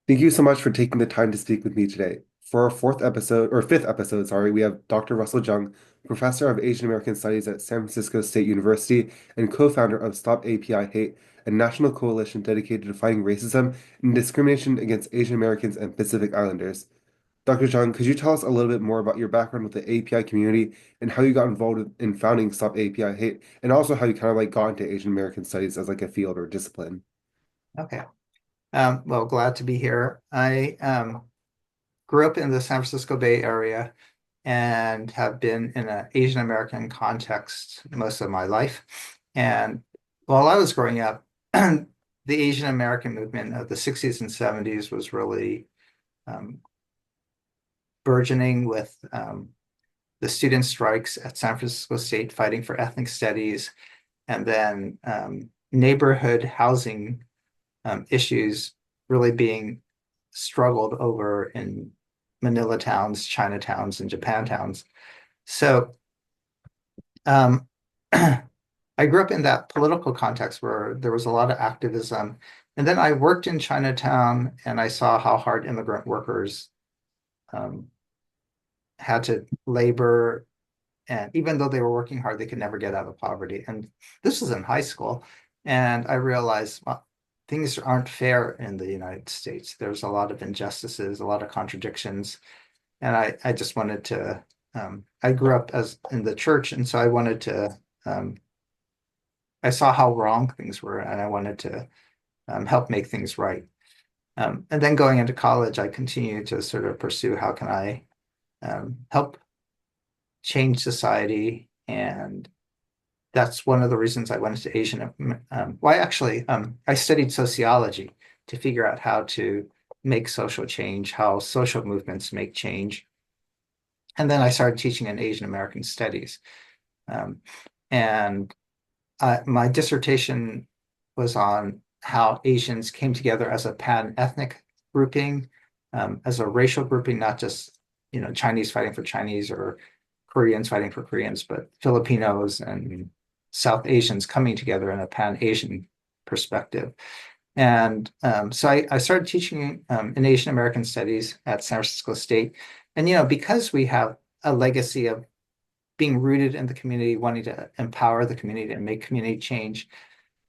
Thank you so much for taking the time to speak with me today. For our fifth episode, sorry, we have Dr. Russell Jeung, professor of Asian American Studies at San Francisco State University and co-founder of Stop API Hate, a national coalition dedicated to fighting racism and discrimination against Asian Americans and Pacific Islanders. Dr. Jeung, could you tell us a little bit more about your background with the API community and how you got involved in founding Stop API Hate, and also how you kind of like got into Asian American Studies as like a field or discipline? Okay. Well, glad to be here. I grew up in the San Francisco Bay Area and have been in an Asian American context most of my life. And while I was growing up, the Asian American movement of the 60s and 70s was really um, burgeoning with the student strikes at San Francisco State fighting for ethnic studies, and then neighborhood housing issues really being struggled over in Manila towns, Chinatowns, and Japantowns. So um, I grew up in that political context where there was a lot of activism. And then I worked in Chinatown and I saw how hard immigrant workers um, had to labor. And even though they were working hard, they could never get out of poverty. And this was in high school. And I realized, well, things aren't fair in the United States. There's a lot of injustices, a lot of contradictions. And I just wanted to, I grew up as in the church. And so I wanted to, I saw how wrong things were and I wanted to help make things right. And then going into college, I continued to sort of pursue how can I help change society. And that's one of the reasons I went into Asian. I studied sociology to figure out how to make social change, how social movements make change. And then I started teaching in Asian American studies. Um, and my dissertation was on how Asians came together as a pan-ethnic grouping, as a racial grouping, not just, Chinese fighting for Chinese or Koreans fighting for Koreans, but Filipinos and South Asians coming together in a pan-Asian perspective. And so I started teaching in Asian American studies at San Francisco State. And, because we have a legacy of being rooted in the community, wanting to empower the community and make community change,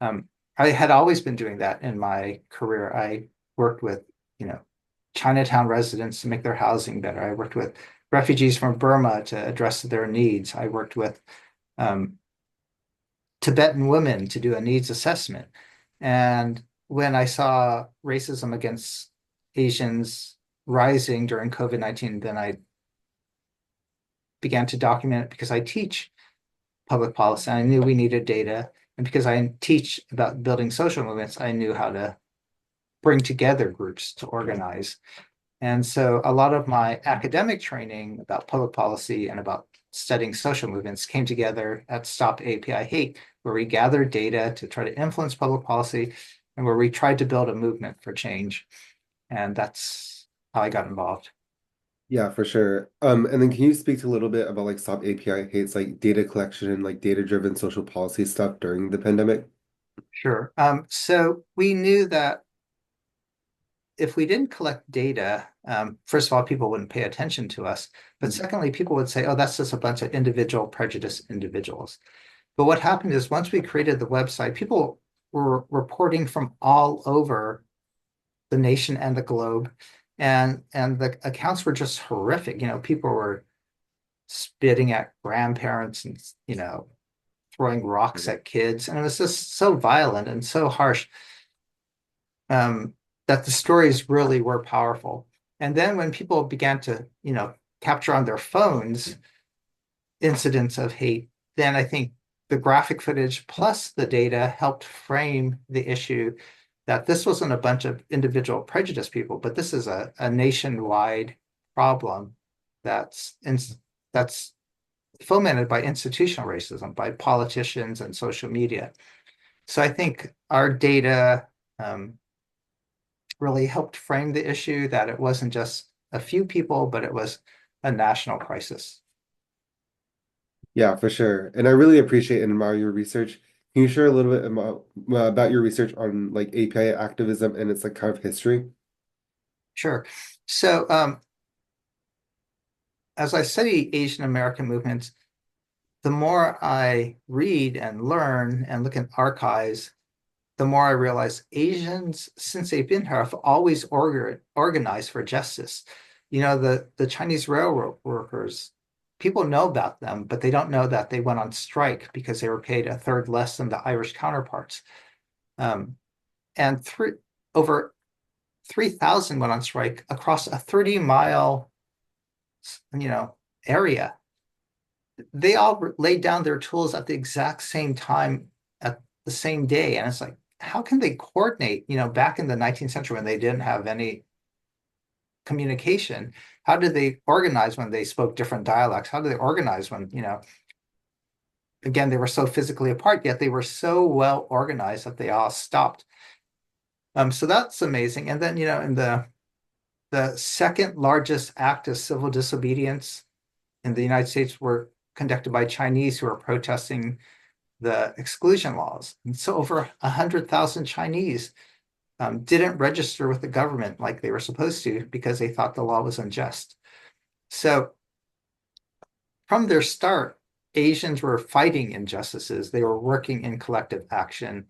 I had always been doing that in my career. I worked with, Chinatown residents to make their housing better. I worked with refugees from Burma to address their needs. I worked with um, Tibetan women to do a needs assessment. And when I saw racism against Asians rising during COVID-19, then I began to document it because I teach public policy. I knew we needed data. And because I teach about building social movements, I knew how to bring together groups to organize. And so a lot of my academic training about public policy and about studying social movements came together at Stop API Hate, where we gathered data to try to influence public policy and where we tried to build a movement for change. And that's how I got involved. Yeah, for sure. And then can you speak to a little bit about like Stop API Hate's like data collection and like data-driven social policy stuff during the pandemic? Sure. So we knew that if we didn't collect data, first of all, people wouldn't pay attention to us. But secondly, people would say, oh, that's just a bunch of individual prejudiced individuals. But what happened is once we created the website, people were reporting from all over the nation and the globe. And the accounts were just horrific. People were spitting at grandparents and, throwing rocks at kids. And it was just so violent and so harsh that the stories really were powerful. And then when people began to, capture on their phones incidents of hate, then I think the graphic footage plus the data helped frame the issue that this wasn't a bunch of individual prejudiced people, but this is a nationwide problem that's in, that's fomented by institutional racism, by politicians and social media. So I think our data really helped frame the issue that it wasn't just a few people, but it was a national crisis. Yeah, for sure. And I really appreciate and admire your research. Can you share a little bit about your research on like API activism and its like kind of history? Sure. So, as I study Asian American movements, the more I read and learn and look at archives, the more I realize Asians, since they've been here, have always organized for justice. The Chinese railroad workers, people know about them, but they don't know that they went on strike because they were paid a third less than the Irish counterparts. Um, and over 3,000 went on strike across a 30-mile, you know, area. They all laid down their tools at the exact same time at the same day. And it's like, how can they coordinate, back in the 19th century when they didn't have any communication? How did they organize when they spoke different dialects? How did they organize when, again, they were so physically apart, yet they were so well organized that they all stopped. So that's amazing. And then, in the second largest act of civil disobedience in the United States were conducted by Chinese who were protesting the exclusion laws. And so over 100,000 Chinese didn't register with the government like they were supposed to because they thought the law was unjust. So from their start, Asians were fighting injustices. They were working in collective action,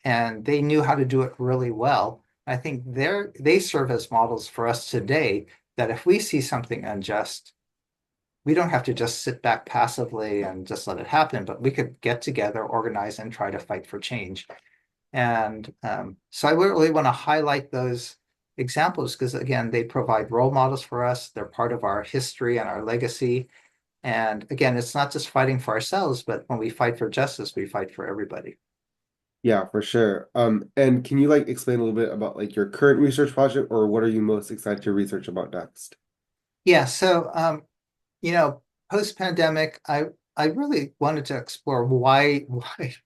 and they knew how to do it really well. I think they serve as models for us today that if we see something unjust, we don't have to just sit back passively and just let it happen, but we could get together, organize, and try to fight for change. And so I really want to highlight those examples because, again, they provide role models for us. They're part of our history and our legacy. And again, it's not just fighting for ourselves, but when we fight for justice, we fight for everybody. Yeah, for sure. And can you like explain a little bit about like your current research project or what are you most excited to research about next? Yeah, so you know, post-pandemic, I really wanted to explore why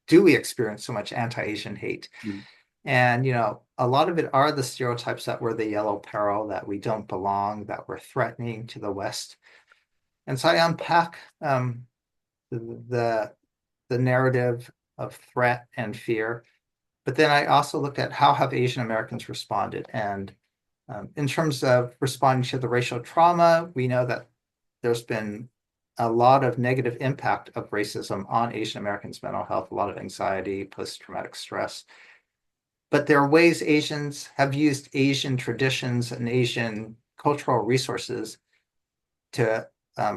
do we experience so much anti-Asian hate? Mhm. And a lot of it are the stereotypes that we're the yellow peril, that we don't belong, that we're threatening to the West. And so I unpack the the narrative of threat and fear. But then I also looked at how have Asian Americans responded. And in terms of responding to the racial trauma, we know that there's been a lot of negative impact of racism on Asian Americans' mental health, a lot of anxiety, post-traumatic stress. But there are ways Asians have used Asian traditions and Asian cultural resources to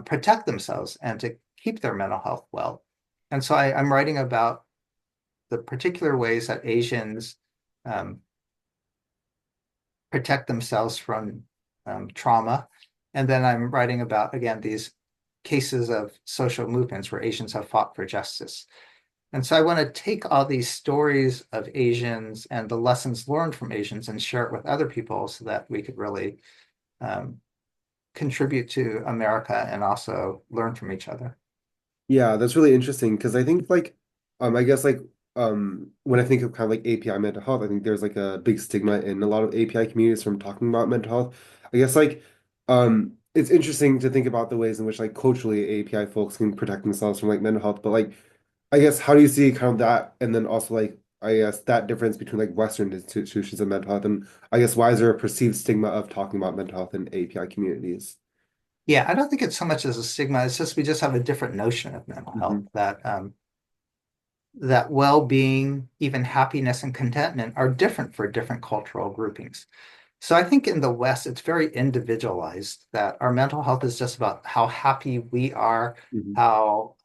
protect themselves and to keep their mental health well. And so I'm writing about the particular ways that Asians um, protect themselves from trauma. And then I'm writing about, again, these cases of social movements where Asians have fought for justice. And so I want to take all these stories of Asians and the lessons learned from Asians and share it with other people so that we could really um, contribute to America and also learn from each other. Yeah, that's really interesting because I think like I guess like when I think of kind of like API mental health, I think there's like a big stigma in a lot of API communities from talking about mental health. I guess like it's interesting to think about the ways in which like culturally API folks can protect themselves from like mental health, but like I guess how do you see kind of that and then also like I guess that difference between like Western institutions and mental health and I guess why is there a perceived stigma of talking about mental health in API communities? Yeah, I don't think it's so much as a stigma. It's just we just have a different notion of mental health Hmm. that well-being, even happiness and contentment are different for different cultural groupings. So I think in the West, it's very individualized that our mental health is just about how happy we are, Hmm. how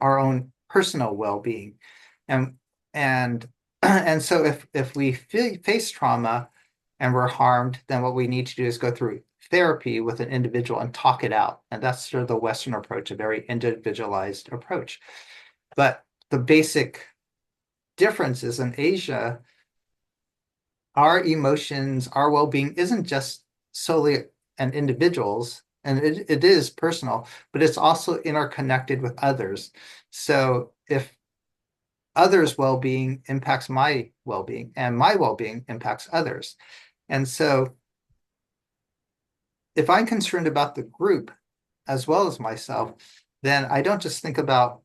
our own personal well-being. And and and so if we face trauma and we're harmed, then what we need to do is go through therapy with an individual and talk it out. And that's sort of the Western approach, a very individualized approach. But the basic difference is in Asia, our emotions, our well-being isn't just solely an individual's, and it is personal, but it's also interconnected with others. So if others' well-being impacts my well-being, and my well-being impacts others. And so if I'm concerned about the group as well as myself, then I don't just think about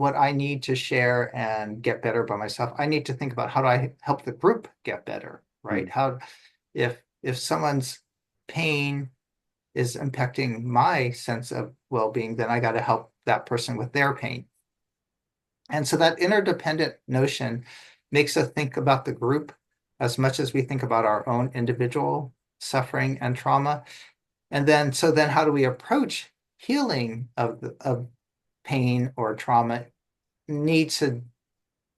what I need to share and get better by myself. I need to think about how do I help the group get better, right? Mm. How if someone's pain is impacting my sense of well-being, then I got to help that person with their pain. And so that interdependent notion makes us think about the group as much as we think about our own individual suffering and trauma. And then, so then how do we approach healing of pain or trauma needs to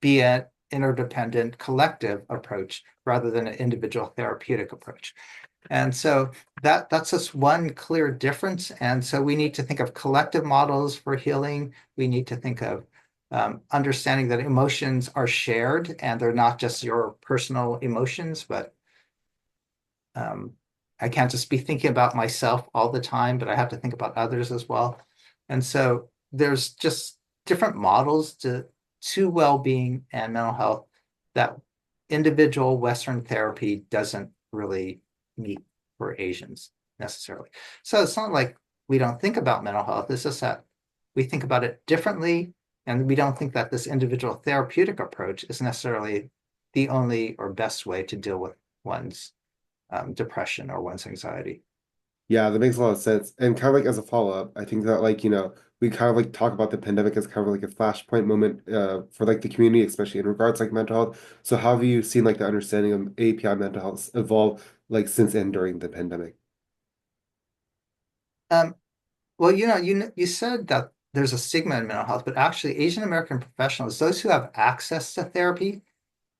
be an interdependent collective approach rather than an individual therapeutic approach. And so that's just one clear difference. And so we need to think of collective models for healing. We need to think of understanding that emotions are shared and they're not just your personal emotions, but I can't just be thinking about myself all the time, but I have to think about others as well. And so there's just different models to well-being and mental health that individual Western therapy doesn't really meet for Asians necessarily. So it's not like we don't think about mental health. It's just that we think about it differently, and we don't think that this individual therapeutic approach is necessarily the only or best way to deal with one's depression or one's anxiety. Yeah, that makes a lot of sense. And kind of like as a follow-up, I think that like, we kind of like talk about the pandemic as kind of like a flashpoint moment for like the community, especially in regards like mental health. So how have you seen like the understanding of API mental health evolve like since and during the pandemic? Um, well, you said that there's a stigma in mental health, but actually Asian American professionals, those who have access to therapy,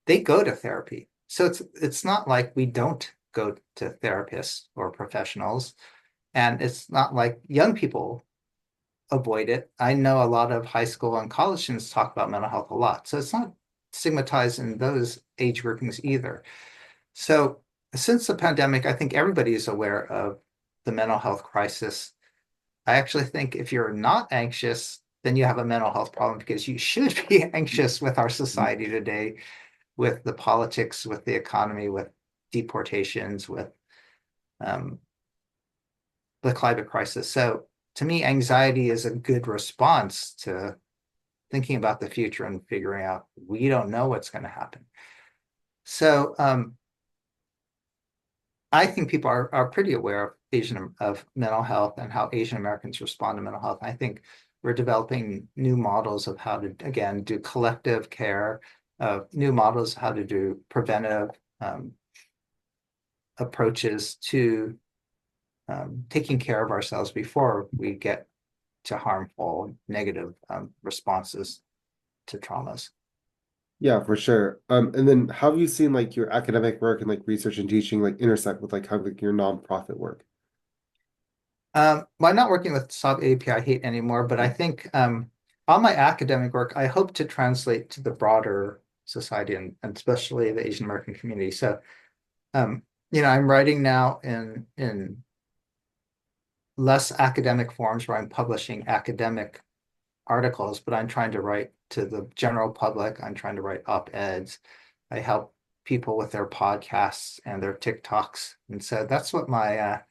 they go to therapy. So it's not like we don't go to therapists or professionals, and it's not like young people avoid it. I know a lot of high school and college students talk about mental health a lot. So it's not stigmatized in those age groupings either. So since the pandemic, I think everybody is aware of the mental health crisis. I actually think if you're not anxious, then you have a mental health problem because you should be anxious with our society today, with the politics, with the economy, with deportations, with um, the climate crisis. So to me, anxiety is a good response to thinking about the future and figuring out we don't know what's going to happen. So I think people are pretty aware of of mental health and how Asian Americans respond to mental health. I think we're developing new models of how to again do collective care, new models of how to do preventive approaches to taking care of ourselves before we get to harmful negative responses to traumas. Yeah, for sure. And then how have you seen like your academic work and like research and teaching like intersect with like kind of like your nonprofit work? Well, I'm not working with sub API hate anymore, but I think all my academic work, I hope to translate to the broader society and especially the Asian American community. So, um, I'm writing now in less academic forms where I'm publishing academic articles, but I'm trying to write to the general public. I'm trying to write op-eds. I help people with their podcasts and their TikToks. And so that's what I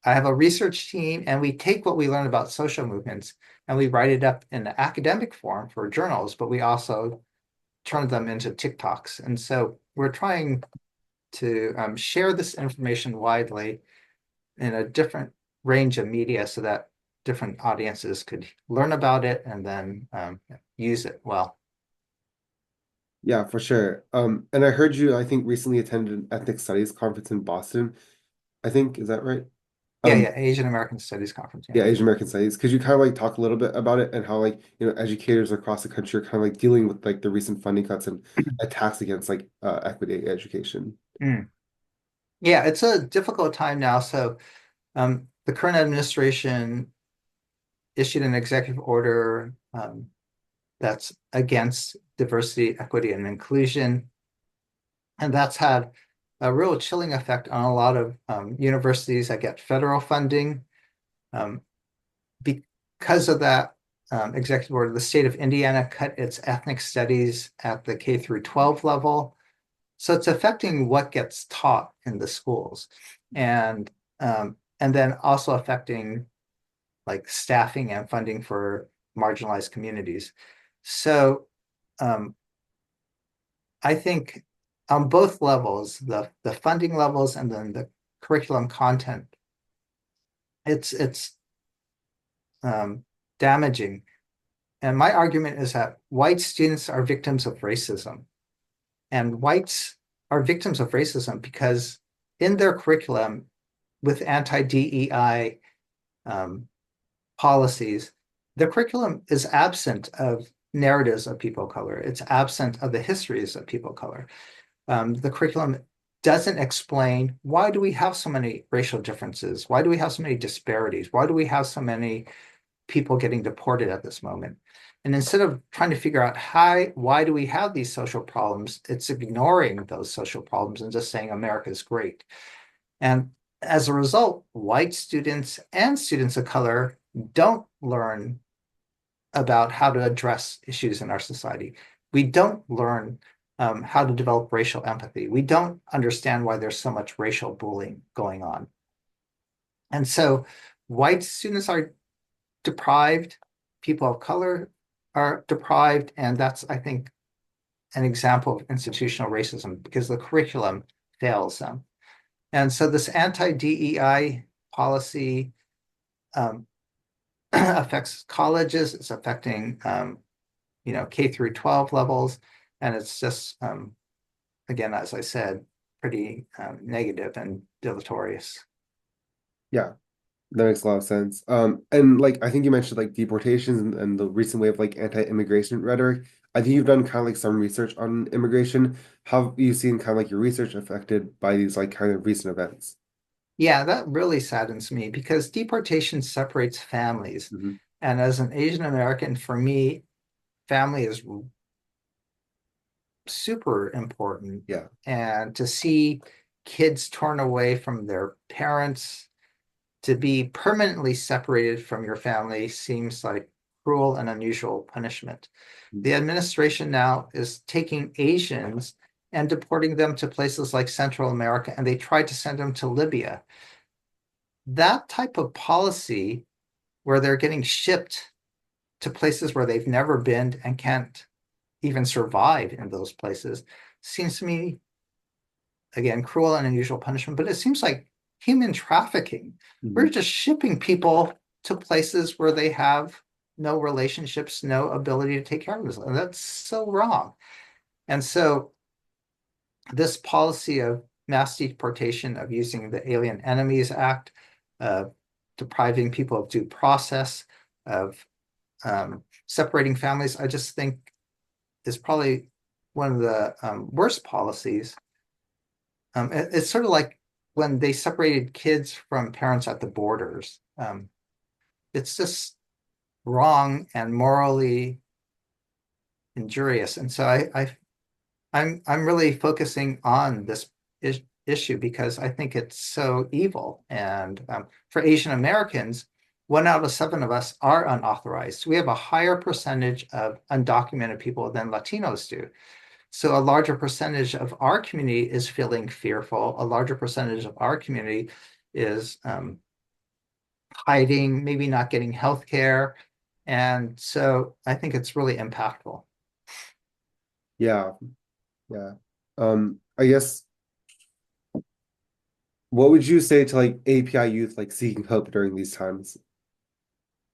have a research team, and we take what we learn about social movements and we write it up in academic form for journals, but we also turn them into TikToks. And so we're trying to share this information widely in a different range of media so that different audiences could learn about it and then use it well. Yeah, for sure. And I heard you, I think, recently attended an ethnic studies conference in Boston. I think, is that right? Yeah, Um, yeah, Asian American Studies Conference. Yeah. yeah, Asian American Studies. Could you kind of like talk a little bit about it and how like, educators across the country are kind of like dealing with like the recent funding cuts and attacks against like equity education? Mm. Yeah, it's a difficult time now. So the current administration issued an executive order that's against diversity, equity, and inclusion. And that's had a real chilling effect on a lot of universities that get federal funding. Um, because of that executive order, the state of Indiana cut its ethnic studies at the K through 12 level. So it's affecting what gets taught in the schools, and then also affecting like staffing and funding for marginalized communities. So I think on both levels, the funding levels and then the curriculum content, it's damaging. And my argument is that white students are victims of racism. And whites are victims of racism because in their curriculum, with anti-DEI policies, the curriculum is absent of narratives of people of color. It's absent of the histories of people of color. The curriculum doesn't explain why do we have so many racial differences? Why do we have so many disparities? Why do we have so many people getting deported at this moment? And instead of trying to figure out why do we have these social problems, it's ignoring those social problems and just saying America is great. And as a result, white students and students of color don't learn about how to address issues in our society. We don't learn how to develop racial empathy. We don't understand why there's so much racial bullying going on. And so white students are deprived, people of color are deprived, and that's, I think, an example of institutional racism because the curriculum fails them. And so this anti-DEI policy affects colleges, it's affecting K through 12 levels, and it's just again, as I said, pretty negative and deleterious. Yeah, that makes a lot of sense. And like I think you mentioned like deportations and the recent wave of like anti-immigration rhetoric. I think you've done kind of like some research on immigration. How have you seen kind of like your research affected by these like kind of recent events? Yeah, that really saddens me because deportation separates families. Hmm. And as an Asian American, for me, family is super important. Yeah. And to see kids torn away from their parents, to be permanently separated from your family seems like cruel and unusual punishment. The administration now is taking Asians and deporting them to places like Central America, and they tried to send them to Libya. That type of policy where they're getting shipped to places where they've never been and can't even survive in those places seems to me, again, cruel and unusual punishment, but it seems like human trafficking. We're Hmm. just shipping people to places where they have no relationships, no ability to take care of themselves. That's so wrong. And so this policy of mass deportation, of using the Alien Enemies Act, depriving people of due process, of separating families, I just think is probably one of the worst policies. It's sort of like when they separated kids from parents at the borders. It's just wrong and morally injurious. And so I'm really focusing on this issue because I think it's so evil. And for Asian Americans, 1 out of 7 of us are unauthorized. We have a higher percentage of undocumented people than Latinos do. So a larger percentage of our community is feeling fearful. A larger percentage of our community is hiding, maybe not getting health care. And so I think it's really impactful. Yeah. Yeah. I guess what would you say to like API youth like seeking hope during these times?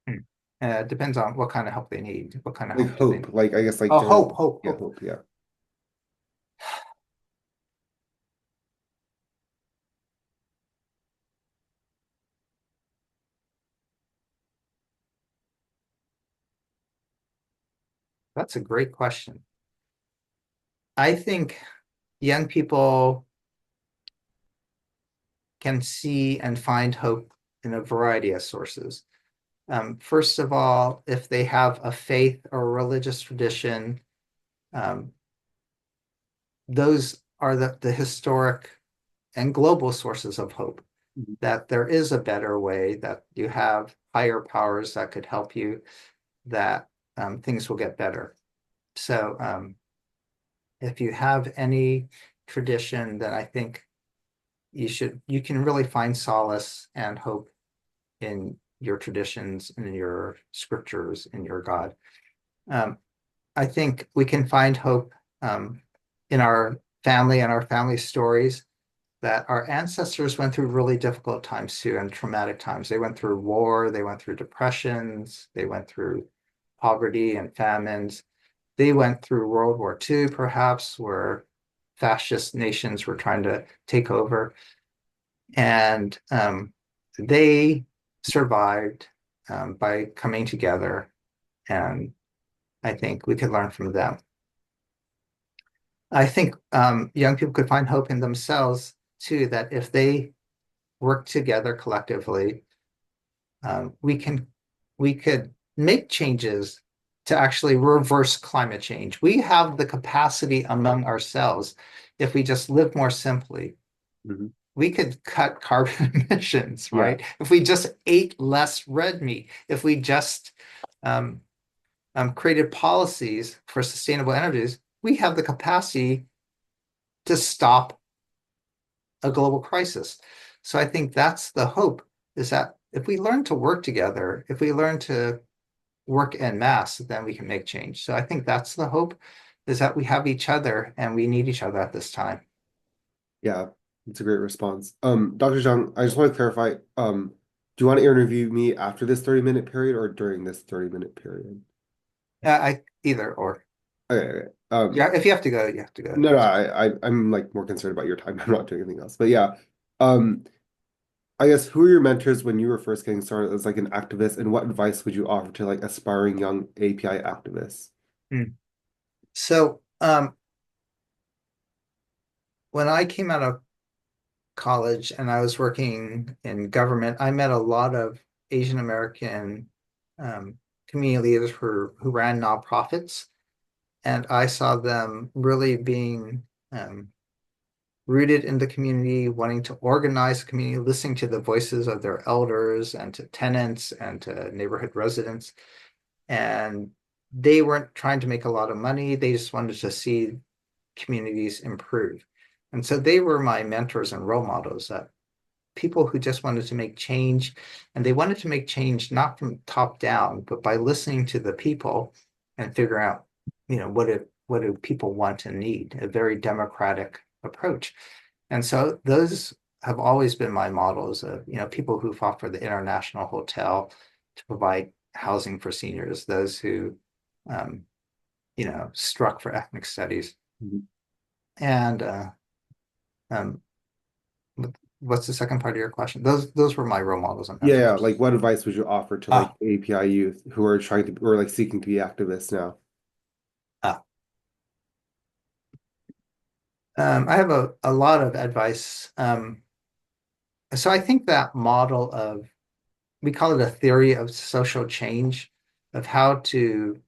Hmm. Depends on what kind of help they need. What kind of Like help do they hope, need? like I guess like Oh, general, hope, hope, yeah, hope. hope, yeah. That's a great question. I think young people can see and find hope in a variety of sources. First of all, if they have a faith or a religious tradition, um, those are the historic and global sources of hope, Mhm. that there is a better way, that you have higher powers that could help you, that things will get better. So if you have any tradition, then I think you can really find solace and hope in your traditions and your scriptures and your God. I think we can find hope in our family and our family stories that our ancestors went through really difficult times too and traumatic times. They went through war, they went through depressions, they went through poverty and famines. They went through World War II, perhaps, where fascist nations were trying to take over. And they survived by coming together. And I think we could learn from them. I think young people could find hope in themselves too, that if they work together collectively, we could make changes to actually reverse climate change. We have the capacity among ourselves, if we just live more simply, Mhm. we could cut carbon emissions, Yeah. right? If we just ate less red meat, if we just um, created policies for sustainable energies, we have the capacity to stop a global crisis. So I think that's the hope, is that if we learn to work together, if we learn to work en masse, then we can make change. So I think that's the hope, is that we have each other and we need each other at this time. Yeah, it's a great response. Dr. Zhang, I just want to clarify, do you want to interview me after this 30-minute period or during this 30-minute period? I either or. Okay, okay. Yeah, if you have to go, you have to go. No, no, I'm like more concerned about your time. I'm not doing anything else. But yeah, um, I guess who were your mentors when you were first getting started as like an activist, and what advice would you offer to like aspiring young API activists? Hmm. So when I came out of college and I was working in government, I met a lot of Asian American um, community leaders who ran nonprofits, and I saw them really being rooted in the community, wanting to organize the community, listening to the voices of their elders and to tenants and to neighborhood residents. And they weren't trying to make a lot of money. They just wanted to see communities improve. And so they were my mentors and role models, that people who just wanted to make change. And they wanted to make change not from top down, but by listening to the people and figure out, what do people want and need? A very democratic approach. And so those have always been my models of, people who fought for the International Hotel to provide housing for seniors, those who, um, struck for ethnic studies. Mhm. And um, what's the second part of your question? Those were my role models and Yeah, yeah. mentors. Like, what advice would you offer to like Ah, API youth who are trying to or like seeking to be activists now? ah. I have a lot of advice. So I think that model of, we call it a theory of social change, of how to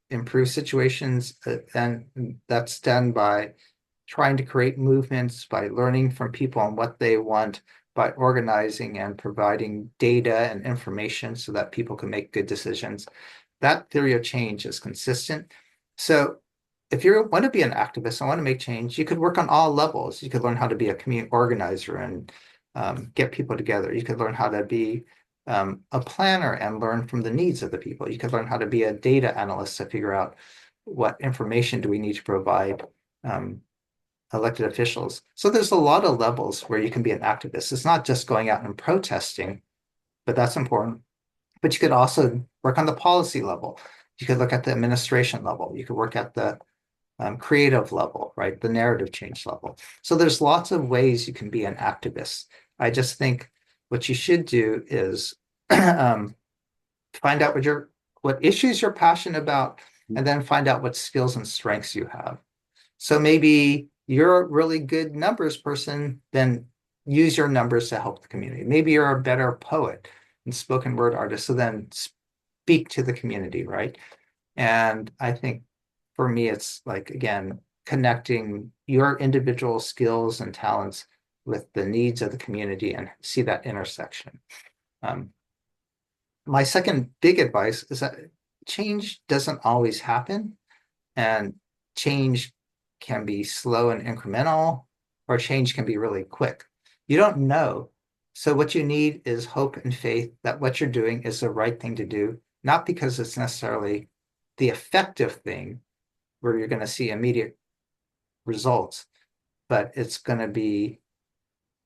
improve situations, and that's done by trying to create movements, by learning from people on what they want, by organizing and providing data and information so that people can make good decisions. That theory of change is consistent. So if you want to be an activist and want to make change, you could work on all levels. You could learn how to be a community organizer and get people together. You could learn how to be a planner and learn from the needs of the people. You could learn how to be a data analyst to figure out what information do we need to provide um, elected officials. So there's a lot of levels where you can be an activist. It's not just going out and protesting, but that's important. But you could also work on the policy level. You could look at the administration level. You could work at the creative level, right? The narrative change level. So there's lots of ways you can be an activist. I just think what you should do is um, find out what issues you're passionate about, and then find out what skills and strengths you have. So maybe you're a really good numbers person, then use your numbers to help the community. Maybe you're a better poet and spoken word artist, so then speak to the community, right? And I think for me, it's like, again, connecting your individual skills and talents with the needs of the community and see that intersection. Um, my second big advice is that change doesn't always happen, and change can be slow and incremental, or change can be really quick. You don't know So what you need is hope and faith that what you're doing is the right thing to do, not because it's necessarily the effective thing where you're going to see immediate results, but it's going to be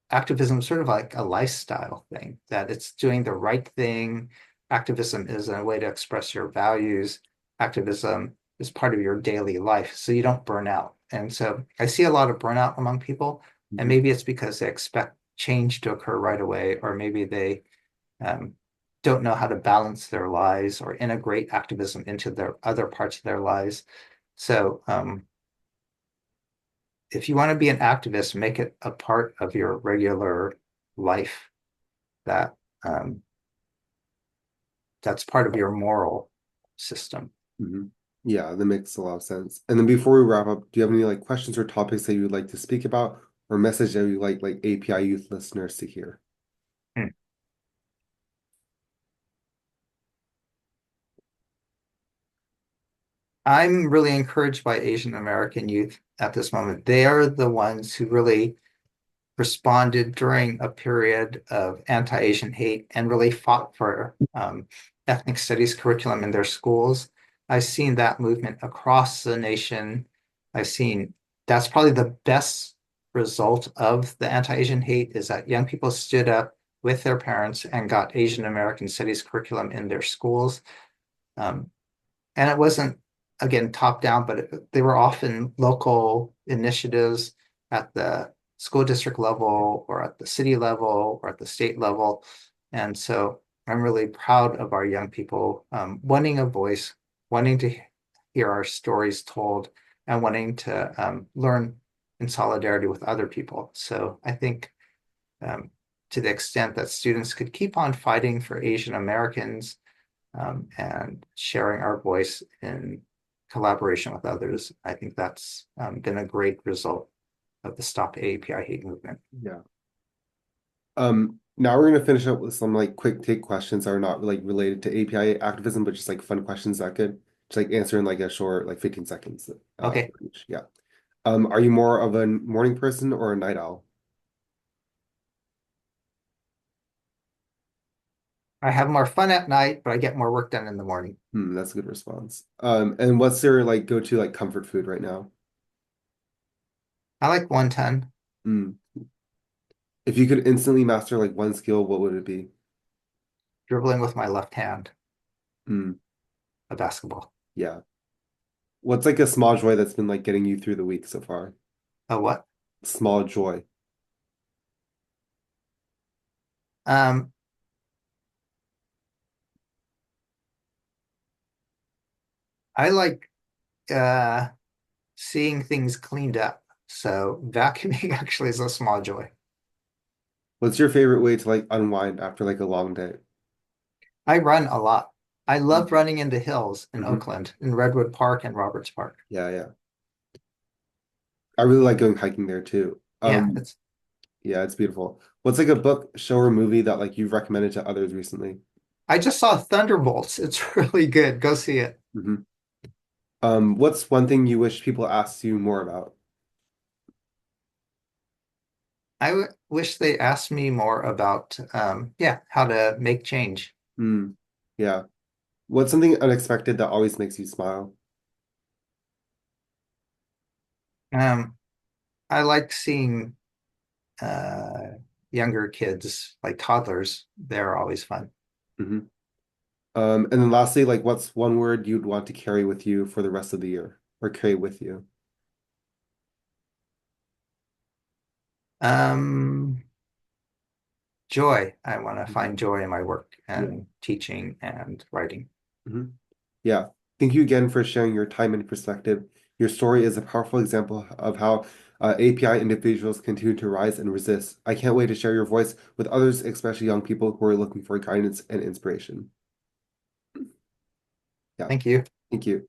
activism sort of like a lifestyle thing, that it's doing the right thing. Activism is a way to express your values. Activism is part of your daily life, so you don't burn out. And so I see a lot of burnout among people, and Mhm. maybe it's because they expect change to occur right away, or maybe they um, don't know how to balance their lives or integrate activism into their other parts of their lives. So if you want to be an activist, make it a part of your regular life, that um, that's part of your moral system. Mhm. Yeah, that makes a lot of sense. And then before we wrap up, do you have any like questions or topics that you would like to speak about or message that you like API youth listeners to hear? Hmm. I'm really encouraged by Asian American youth at this moment. They are the ones who really responded during a period of anti-Asian hate and really fought for ethnic studies curriculum in their schools. I've seen that movement across the nation. I've seen that's probably the best result of the anti-Asian hate, is that young people stood up with their parents and got Asian American studies curriculum in their schools. Um, and it wasn't, again, top down, but they were often local initiatives at the school district level or at the city level or at the state level. And so I'm really proud of our young people wanting a voice, wanting to hear our stories told, and wanting to learn in solidarity with other people. So I think um, to the extent that students could keep on fighting for Asian Americans and sharing our voice in collaboration with others, I think that's been a great result of the Stop AAPI Hate movement. Yeah. Now we're gonna finish up with some like quick take questions that are not like related to API activism, but just like fun questions that could just like answer in like a short like 15 seconds. Okay, Each. Yeah. Are you more of a morning person or a night owl? I have more fun at night, but I get more work done in the morning. That's a good response. And what's your like go-to like comfort food right now? I like 110, Hmm. If you could instantly master like one skill, what would it be? dribbling with my left hand, Hmm. a basketball. Yeah. What's like a small joy that's been like getting you through the week so far? A what? Small joy. Um, I like uh, seeing things cleaned up. So vacuuming actually is a small joy. What's your favorite way to like unwind after like a long day? I run a lot. I love running in the hills in Mm-hmm. Oakland, in Redwood Park and Roberts Park. Yeah, yeah. I really like going hiking there too. Yeah, it's Yeah, it's beautiful. What's like a book, show, or movie that like you've recommended to others recently? I just saw Thunderbolts. It's really good. Go see it. Hmm. What's one thing you wish people asked you more about? I wish they asked me more about yeah, how to make change. Mm, yeah. What's something unexpected that always makes you smile? Um, I like seeing uh younger kids, like toddlers. They're always fun. Hmm. And then lastly, like what's one word you'd want to carry with you for the rest of the year or carry with you? Um, Joy. I want to Mhm. find joy in my work Yeah. and teaching and writing. Hmm. Yeah. Thank you again for sharing your time and perspective. Your story is a powerful example of how API individuals continue to rise and resist. I can't wait to share your voice with others, especially young people who are looking for guidance and inspiration. Yeah. Thank you. Thank you.